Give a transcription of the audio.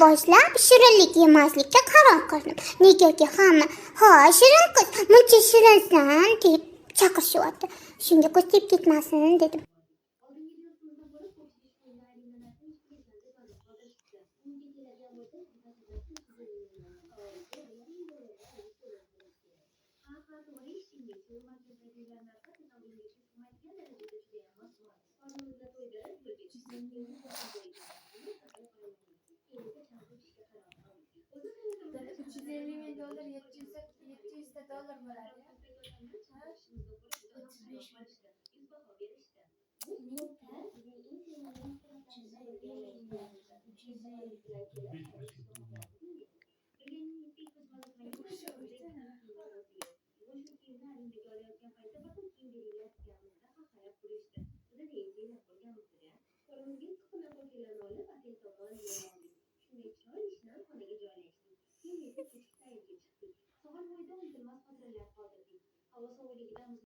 boshlab shirinlik yemaslikka qaror qildim. Negaki hamma "Ha, shirin qiz, muncha shirinsan" deb chaqirishyapti. Shunga ko'z tep ketmasin dedim. $350.000 700 dollar bo'ladi. Ha? 35